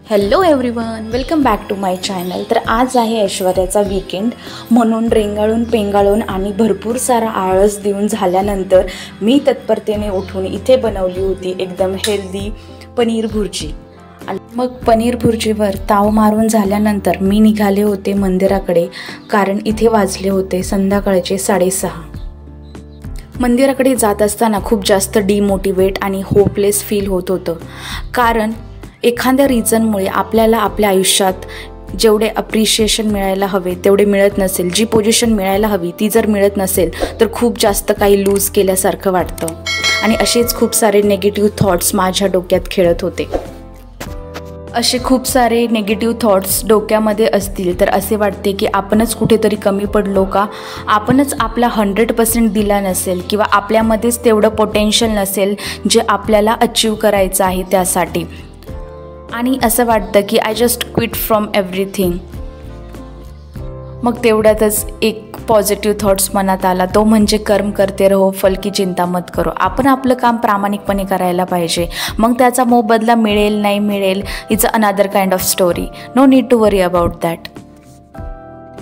Hello everyone, welcome back to my channel. तर आज आहे ऐश्वर्याचा वीकेंड, म्हणून रेंगाळून पेंगाळून आणि भरपूर सारा आळस देऊन झाल्यानंतर मी तत्परतेने उठून इथे बनवली होती एकदम हेल्दी पनीर भुर्जी। आणि मग पनीर भुर्जीवर ताव मारून झाल्यानंतर मी निघाले होते मंदिराकडे, कारण इथे वाजले होते संध्याकाळचे 6:30। मंदिराकडे जात असताना खूप जास्त डिमोटिवेट आणि होपलेस फील होत होतं, कारण एखाद्या रिझनमुळे आपल्याला आपल्या आयुष्यात जेवढे अप्रिशिएशन मिळायला हवे तेवढे मिळत नसेल, जी पोझिशन मिळायला हवी ती जर मिळत नसेल तर खूप जास्त काही लूज केल्यासारखं वाटतं। आणि असेच खूप सारे नेगेटिव्ह थॉट्स माझ्या डोक्यात खेळत होते। असे खूप सारे नेगेटिव्ह थॉट्स डोक्यामध्ये असतील तर असे वाटते की आपणच कुठेतरी कमी पडलो का, आपणच आपला 100% दिला नसेल, किंवा आपल्यामध्येच तेवढं पोटेन्शियल नसेल जे आपल्याला अचीव करायचं आहे त्यासाठी। आणि असं वाटतं की I just quit from everything. मग तेवढ्यातच एक पॉझिटिव्ह थॉट्स मनात आला, तो म्हणजे कर्म करते रहो फल की चिंता मत करो। आपण आपलं काम प्रामाणिकपणे करायला पाहिजे, मग त्याचा मोबदला मिळेल नाही मिळेल it's another kind of story, no need to worry about that.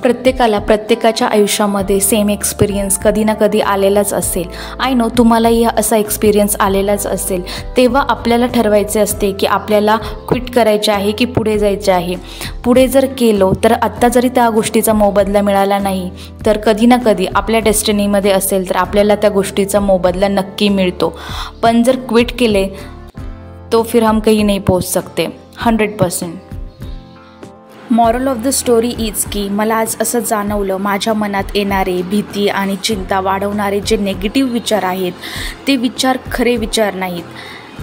प्रत्येकाला प्रत्येकाच्या आयुष्यामध्ये सेम एक्सपिरियन्स कधी ना कधी आलेलाच असेल। आय नो तुम्हालाही असा एक्सपिरियन्स आलेलाच असेल। तेव्हा आपल्याला ठरवायचे असते की आपल्याला क्विट करायचे आहे की पुढे जायचे आहे। पुढे जर केलो तर आत्ता जरी त्या गोष्टीचा मोबदला मिळाला नाही तर कधी ना कधी आपल्या डेस्टिनीमध्ये असेल तर आपल्याला त्या गोष्टीचा मोबदला नक्की मिळतो। पण जर क्विट केले तो फिर हम कहीं नहीं पहुंच सकते 100%। Moral of the story is की मला आज असं जाणवलं, माझ्या मनात येणारे भीती आणि चिंता वाढवणारे जे नेगेटिव्ह विचार आहेत ते विचार खरे विचार नाहीत,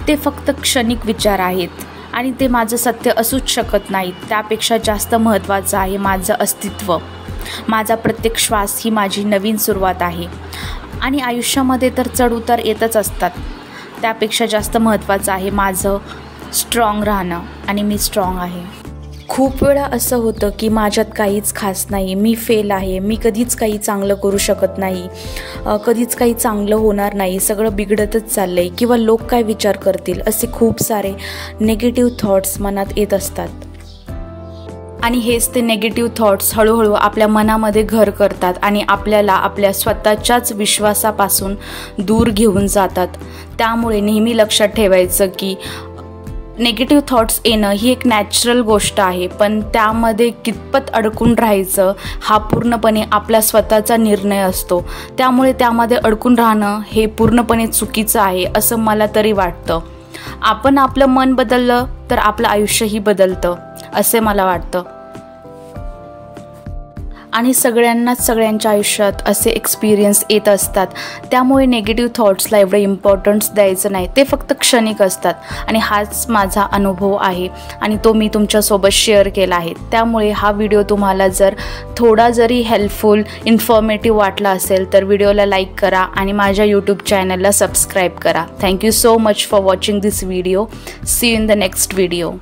ते फक्त क्षणिक विचार आहेत आणि ते माझं सत्य असूच शकत नाहीत। त्यापेक्षा जास्त महत्त्वाचं आहे माझं अस्तित्व। माझा प्रत्येक श्वास ही माझी नवीन सुरुवात आहे। आणि आयुष्यामध्ये तर चढउतार येतच असतात, त्यापेक्षा जास्त महत्त्वाचं आहे माझं स्ट्रॉंग राहणं, आणि मी स्ट्रॉंग आहे। खूप वेळा असं होतं की माझ्यात काहीच खास नाही, मी फेल आहे, मी कधीच काही चांगलं करू शकत नाही, कधीच काही चांगलं होणार नाही, सगळं बिघडतच चाललं आहे, किंवा लोक काय विचार करतील, असे खूप सारे नेगेटिव्ह थॉट्स मनात येत असतात। आणि हेच ते नेगेटिव्ह थॉट्स हळूहळू आपल्या मनामध्ये घर करतात आणि आपल्याला आपल्या स्वतःच्याच विश्वासापासून दूर घेऊन जातात। त्यामुळे नेहमी लक्षात ठेवायचं की नेगेटिव्ह थॉट्स येणं ही एक नॅचरल गोष्ट आहे, पण त्यामध्ये कितपत अडकून राहायचं हा पूर्णपणे आपला स्वतःचा निर्णय असतो। त्यामुळे त्यामध्ये अडकून राहणं हे पूर्णपणे चुकीचं आहे असं मला तरी वाटतं। आपण आपलं मन बदललं तर आपलं आयुष्यही बदलतं असे मला वाटतं। आणि सगळ्यांच्या आयुष्यात असे एक्सपिरियन्स येत असतात, त्यामुळे नेगेटिव्ह थॉट्सला एवढं इम्पॉर्टन्स द्यायचं नाही, ते फक्त क्षणिक असतात। आणि हाच माझा अनुभव आहे आणि तो मी तुमच्यासोबत शेअर केला आहे। त्यामुळे हा व्हिडिओ तुम्हाला जर थोडा जरी हेल्पफुल इन्फॉर्मेटिव्ह वाटला असेल तर व्हिडिओला लाईक करा आणि माझ्या यूट्यूब चॅनलला सबस्क्राईब करा। Thank you so much for watching this video. See you in the next video.